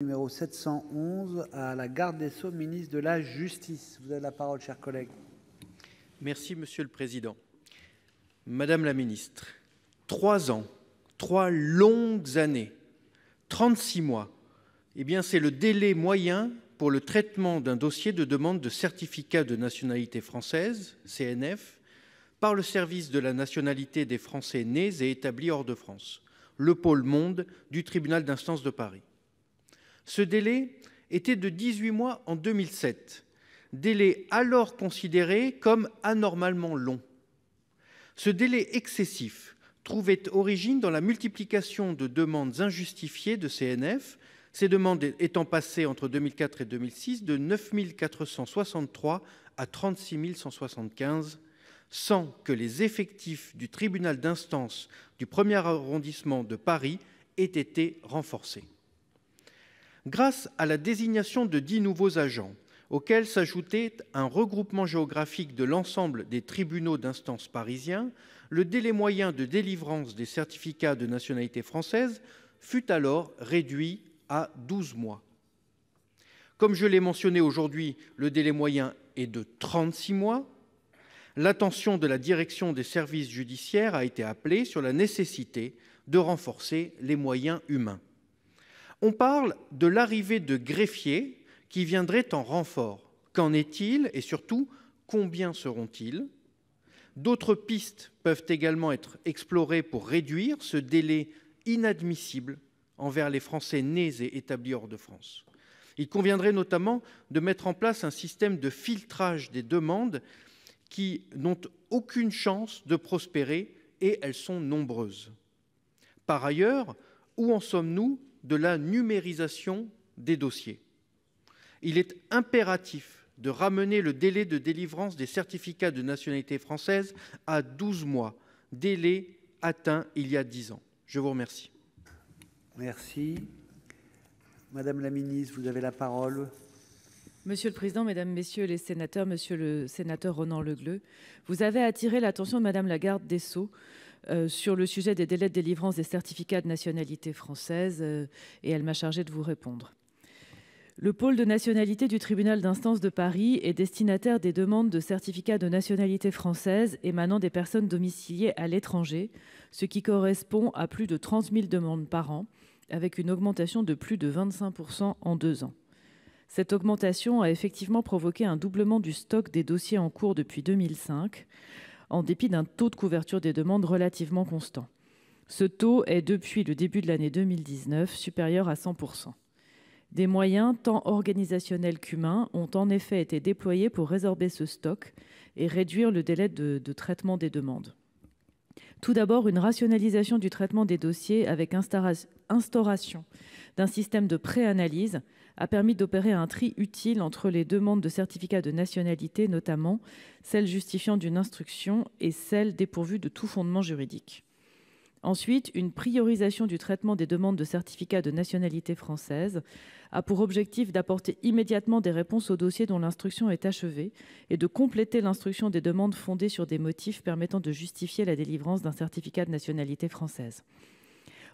Numéro 711 à la garde des Sceaux, ministre de la Justice. Vous avez la parole, chers collègues. Merci, Monsieur le Président. Madame la Ministre, 3 ans, 3 longues années, 36 mois, eh bien, c'est le délai moyen pour le traitement d'un dossier de demande de certificat de nationalité française, CNF, par le service de la nationalité des Français nés et établis hors de France, le pôle monde du tribunal d'instance de Paris. Ce délai était de 18 mois en 2007, délai alors considéré comme anormalement long. Ce délai excessif trouvait origine dans la multiplication de demandes injustifiées de CNF, ces demandes étant passées entre 2004 et 2006 de 9 463 à 36 175, sans que les effectifs du tribunal d'instance du 1er arrondissement de Paris aient été renforcés. Grâce à la désignation de 10 nouveaux agents, auxquels s'ajoutait un regroupement géographique de l'ensemble des tribunaux d'instance parisiens, le délai moyen de délivrance des certificats de nationalité française fut alors réduit à 12 mois. Comme je l'ai mentionné aujourd'hui, le délai moyen est de 36 mois. L'attention de la direction des services judiciaires a été appelée sur la nécessité de renforcer les moyens humains. On parle de l'arrivée de greffiers qui viendraient en renfort. Qu'en est-il et surtout, combien seront-ils? D'autres pistes peuvent également être explorées pour réduire ce délai inadmissible envers les Français nés et établis hors de France. Il conviendrait notamment de mettre en place un système de filtrage des demandes qui n'ont aucune chance de prospérer et elles sont nombreuses. Par ailleurs, où en sommes-nous de la numérisation des dossiers? Il est impératif de ramener le délai de délivrance des certificats de nationalité française à 12 mois, délai atteint il y a 10 ans. Je vous remercie. Merci. Madame la ministre, vous avez la parole. Monsieur le Président, Mesdames, Messieurs les sénateurs, Monsieur le sénateur Ronan Le Gleut, vous avez attiré l'attention de Madame la garde des Sceaux sur le sujet des délais de délivrance des certificats de nationalité française et elle m'a chargé de vous répondre. Le pôle de nationalité du tribunal d'instance de Paris est destinataire des demandes de certificats de nationalité française émanant des personnes domiciliées à l'étranger, ce qui correspond à plus de 30 000 demandes par an, avec une augmentation de plus de 25% en 2 ans. Cette augmentation a effectivement provoqué un doublement du stock des dossiers en cours depuis 2005, en dépit d'un taux de couverture des demandes relativement constant. Ce taux est, depuis le début de l'année 2019, supérieur à 100%. Des moyens, tant organisationnels qu'humains, ont en effet été déployés pour résorber ce stock et réduire le délai de traitement des demandes. Tout d'abord, une rationalisation du traitement des dossiers avec instauration d'un système de pré-analyse a permis d'opérer un tri utile entre les demandes de certificat de nationalité, notamment celles justifiant d'une instruction et celles dépourvues de tout fondement juridique. Ensuite, une priorisation du traitement des demandes de certificat de nationalité française a pour objectif d'apporter immédiatement des réponses aux dossiers dont l'instruction est achevée et de compléter l'instruction des demandes fondées sur des motifs permettant de justifier la délivrance d'un certificat de nationalité française.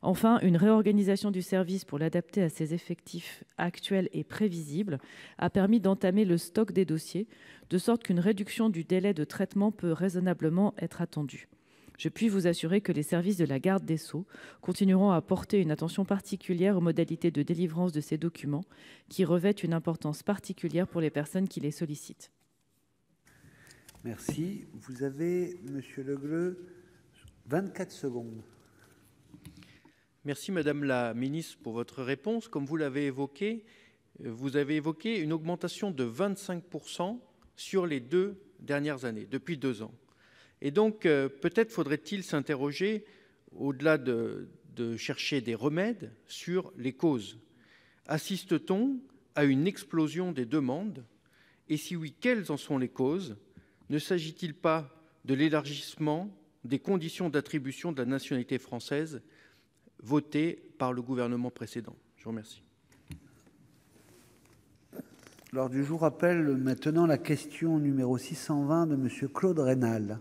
Enfin, une réorganisation du service pour l'adapter à ses effectifs actuels et prévisibles a permis d'entamer le stock des dossiers, de sorte qu'une réduction du délai de traitement peut raisonnablement être attendue. Je puis vous assurer que les services de la garde des Sceaux continueront à porter une attention particulière aux modalités de délivrance de ces documents qui revêtent une importance particulière pour les personnes qui les sollicitent. Merci. Vous avez, Monsieur Le Gleut, 24 secondes. Merci Madame la Ministre pour votre réponse. Comme vous avez évoqué une augmentation de 25% sur les 2 dernières années, depuis 2 ans. Et donc, peut-être faudrait-il s'interroger, au-delà de chercher des remèdes, sur les causes. Assiste-t-on à une explosion des demandes? Et si oui, quelles en sont les causes? Ne s'agit-il pas de l'élargissement des conditions d'attribution de la nationalité française votées par le gouvernement précédent? Je vous remercie. L'ordre du jour appelle maintenant la question numéro 620 de Monsieur Claude Raynal.